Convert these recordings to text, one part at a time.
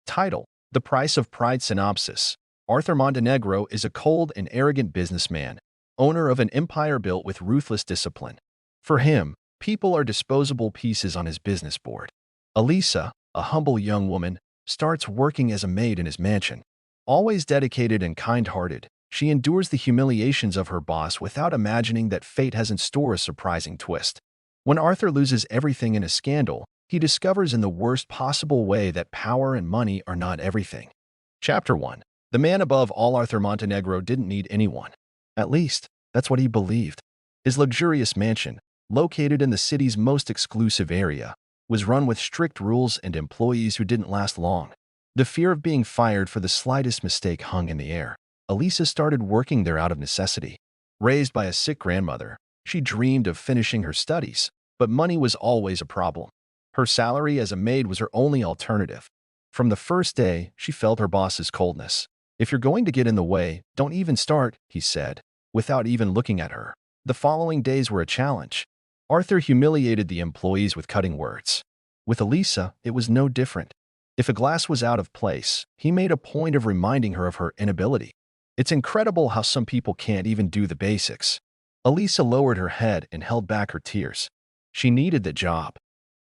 Title: The Price of Pride. Synopsis: Arthur Montenegro is a cold and arrogant businessman, owner of an empire built with ruthless discipline. For him, people are disposable pieces on his business board. Elisa, a humble young woman, starts working as a maid in his mansion. Always dedicated and kind-hearted, she endures the humiliations of her boss without imagining that fate has in store a surprising twist. When Arthur loses everything in a scandal, he discovers in the worst possible way that power and money are not everything. Chapter 1. The man above all. Arthur Montenegro didn't need anyone. At least, that's what he believed. His luxurious mansion, located in the city's most exclusive area, was run with strict rules and employees who didn't last long. The fear of being fired for the slightest mistake hung in the air. Elisa started working there out of necessity. Raised by a sick grandmother, she dreamed of finishing her studies, but money was always a problem. Her salary as a maid was her only alternative. From the first day, she felt her boss's coldness. "If you're going to get in the way, don't even start," he said, without even looking at her. The following days were a challenge. Arthur humiliated the employees with cutting words. With Elisa, it was no different. If a glass was out of place, he made a point of reminding her of her inability. It's incredible how some people can't even do the basics. Elisa lowered her head and held back her tears. She needed the job.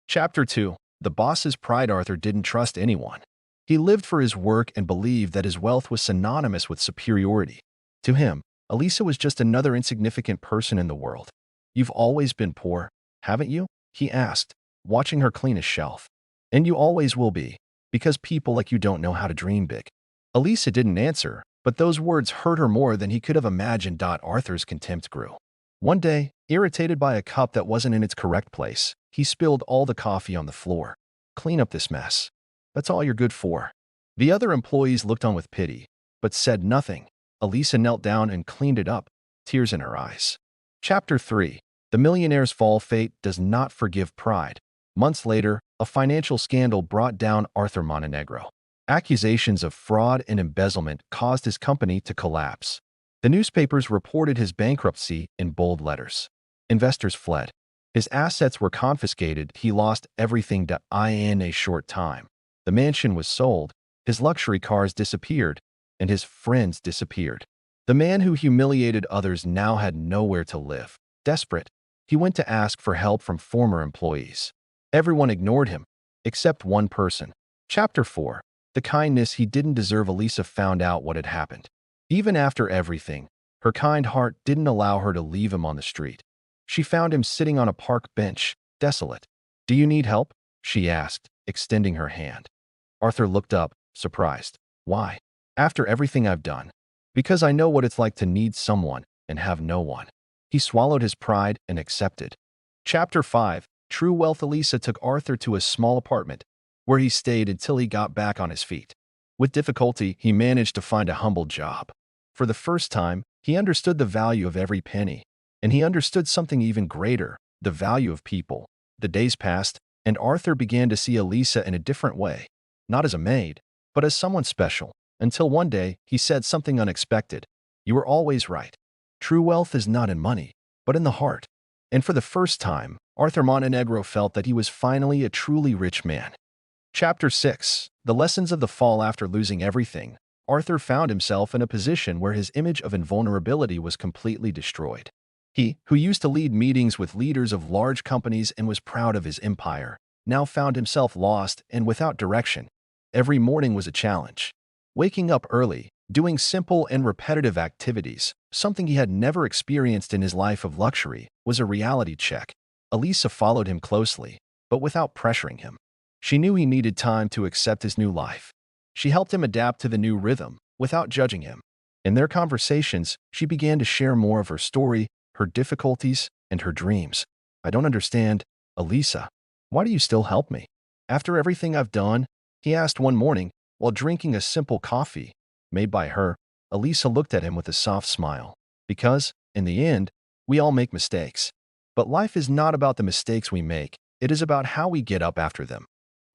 Chapter 2. The Boss's Pride. Arthur didn't trust anyone. He lived for his work and believed that his wealth was synonymous with superiority. To him, Elisa was just another insignificant person in the world. "You've always been poor, haven't you?" he asked, watching her clean a shelf. "And you always will be, because people like you don't know how to dream big." Elisa didn't answer, but those words hurt her more than he could have imagined. Arthur's contempt grew. One day, irritated by a cup that wasn't in its correct place, he spilled all the coffee on the floor. "Clean up this mess. That's all you're good for." The other employees looked on with pity, but said nothing. Elisa knelt down and cleaned it up, tears in her eyes. Chapter 3. The Millionaire's Fall. Fate does not forgive pride. Months later, a financial scandal brought down Arthur Montenegro. Accusations of fraud and embezzlement caused his company to collapse. The newspapers reported his bankruptcy in bold letters. Investors fled. His assets were confiscated. He lost everything in a short time. The mansion was sold, his luxury cars disappeared, and his friends disappeared. The man who humiliated others now had nowhere to live. Desperate, he went to ask for help from former employees. Everyone ignored him, except one person. Chapter 4. The kindness he didn't deserve. Elisa found out what had happened. Even after everything, her kind heart didn't allow her to leave him on the street. She found him sitting on a park bench, desolate. "Do you need help?" she asked, extending her hand. Arthur looked up, surprised. "Why?" "After everything I've done. Because I know what it's like to need someone and have no one." He swallowed his pride and accepted. Chapter 5. True Wealth. Elisa took Arthur to a small apartment, where he stayed until he got back on his feet. With difficulty, he managed to find a humble job. For the first time, he understood the value of every penny. And he understood something even greater, the value of people. The days passed, and Arthur began to see Elisa in a different way. Not as a maid, but as someone special. Until one day, he said something unexpected. "You were always right. True wealth is not in money, but in the heart." And for the first time, Arthur Montenegro felt that he was finally a truly rich man. Chapter 6. The Lessons of the Fall. After losing everything, Arthur found himself in a position where his image of invulnerability was completely destroyed. He, who used to lead meetings with leaders of large companies and was proud of his empire, now found himself lost and without direction. Every morning was a challenge. Waking up early, doing simple and repetitive activities, something he had never experienced in his life of luxury, was a reality check. Elisa followed him closely, but without pressuring him. She knew he needed time to accept his new life. She helped him adapt to the new rhythm, without judging him. In their conversations, she began to share more of her story, her difficulties, and her dreams. "I don't understand, Elisa. Why do you still help me? After everything I've done?" he asked one morning, while drinking a simple coffee made by her. Elisa looked at him with a soft smile. "Because, in the end, we all make mistakes. But life is not about the mistakes we make, it is about how we get up after them."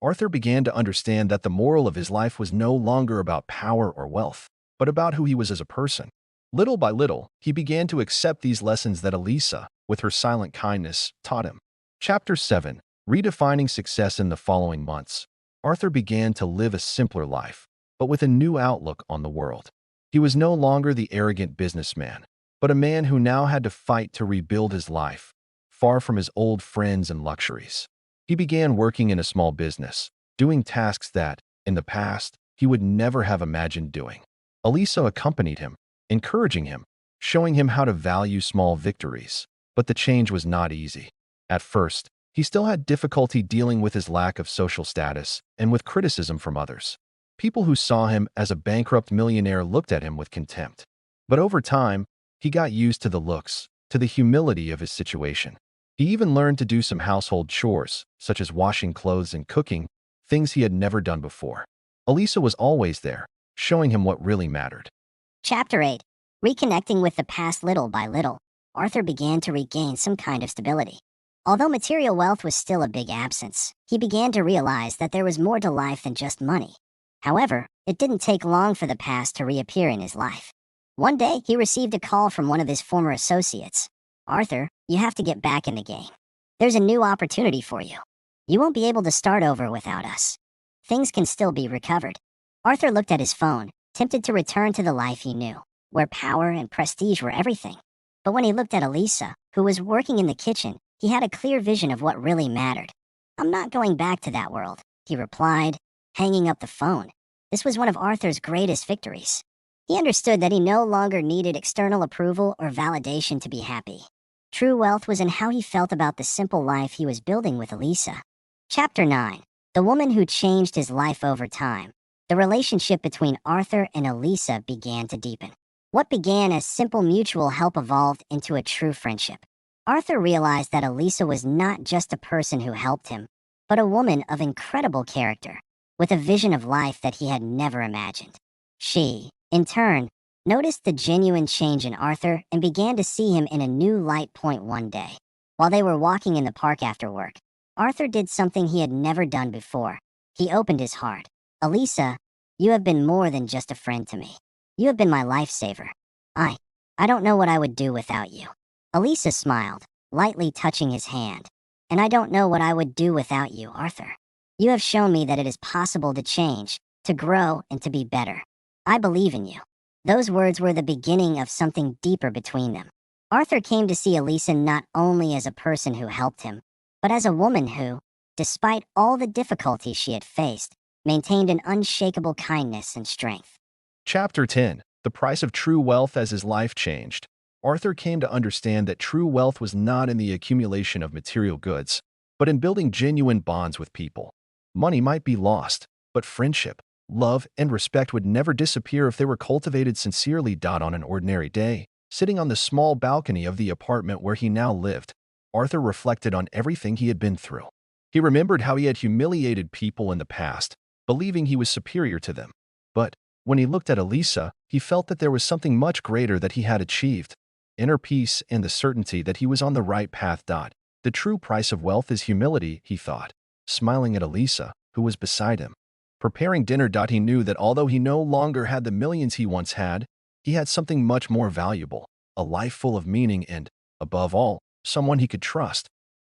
Arthur began to understand that the moral of his life was no longer about power or wealth, but about who he was as a person. Little by little, he began to accept these lessons that Elisa, with her silent kindness, taught him. Chapter 7. Redefining Success. In the following months, Arthur began to live a simpler life, but with a new outlook on the world. He was no longer the arrogant businessman, but a man who now had to fight to rebuild his life, far from his old friends and luxuries. He began working in a small business, doing tasks that, in the past, he would never have imagined doing. Elisa accompanied him, encouraging him, showing him how to value small victories. But the change was not easy. At first, he still had difficulty dealing with his lack of social status and with criticism from others. People who saw him as a bankrupt millionaire looked at him with contempt. But over time, he got used to the looks, to the humility of his situation. He even learned to do some household chores, such as washing clothes and cooking, things he had never done before. Elisa was always there, showing him what really mattered. Chapter 8. Reconnecting with the past. Little by little, Arthur began to regain some kind of stability. Although material wealth was still a big absence, he began to realize that there was more to life than just money. However, it didn't take long for the past to reappear in his life. One day, he received a call from one of his former associates. "Arthur, you have to get back in the game. There's a new opportunity for you. You won't be able to start over without us. Things can still be recovered." Arthur looked at his phone, tempted to return to the life he knew, where power and prestige were everything. But when he looked at Elisa, who was working in the kitchen, he had a clear vision of what really mattered. "I'm not going back to that world," he replied, hanging up the phone. This was one of Arthur's greatest victories. He understood that he no longer needed external approval or validation to be happy. True wealth was in how he felt about the simple life he was building with Elisa. Chapter 9. The woman who changed his life over time. The relationship between Arthur and Elisa began to deepen. What began as simple mutual help evolved into a true friendship. Arthur realized that Elisa was not just a person who helped him, but a woman of incredible character, with a vision of life that he had never imagined. She, in turn, noticed the genuine change in Arthur and began to see him in a new light. One day, while they were walking in the park after work, Arthur did something he had never done before. He opened his heart. "Elisa, you have been more than just a friend to me. You have been my lifesaver. I don't know what I would do without you." Elisa smiled, lightly touching his hand. "And I don't know what I would do without you, Arthur. You have shown me that it is possible to change, to grow, and to be better. I believe in you." Those words were the beginning of something deeper between them. Arthur came to see Elisa not only as a person who helped him, but as a woman who, despite all the difficulties she had faced, maintained an unshakable kindness and strength. Chapter 10. The price of true wealth. As his life changed, Arthur came to understand that true wealth was not in the accumulation of material goods, but in building genuine bonds with people. Money might be lost, but friendship, love, and respect would never disappear if they were cultivated sincerely. On an ordinary day, sitting on the small balcony of the apartment where he now lived, Arthur reflected on everything he had been through. He remembered how he had humiliated people in the past, believing he was superior to them. But when he looked at Elisa, he felt that there was something much greater that he had achieved: inner peace and the certainty that he was on the right path. The true price of wealth is humility, he thought, smiling at Elisa, who was beside him, preparing dinner. He knew that although he no longer had the millions he once had, he had something much more valuable, a life full of meaning and, above all, someone he could trust.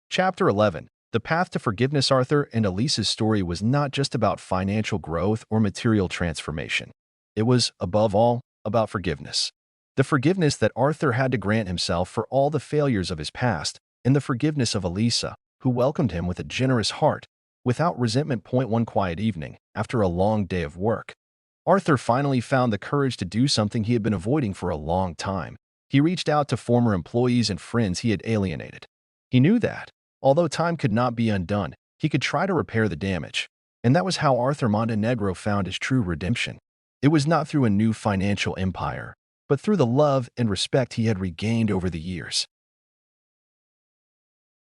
Chapter 11. The path to forgiveness. Arthur and Elisa's story was not just about financial growth or material transformation. It was, above all, about forgiveness. The forgiveness that Arthur had to grant himself for all the failures of his past, and the forgiveness of Elisa, who welcomed him with a generous heart, without resentment. One quiet evening, after a long day of work, Arthur finally found the courage to do something he had been avoiding for a long time. He reached out to former employees and friends he had alienated. He knew that, although time could not be undone, he could try to repair the damage. And that was how Arthur Montenegro found his true redemption. It was not through a new financial empire, but through the love and respect he had regained over the years.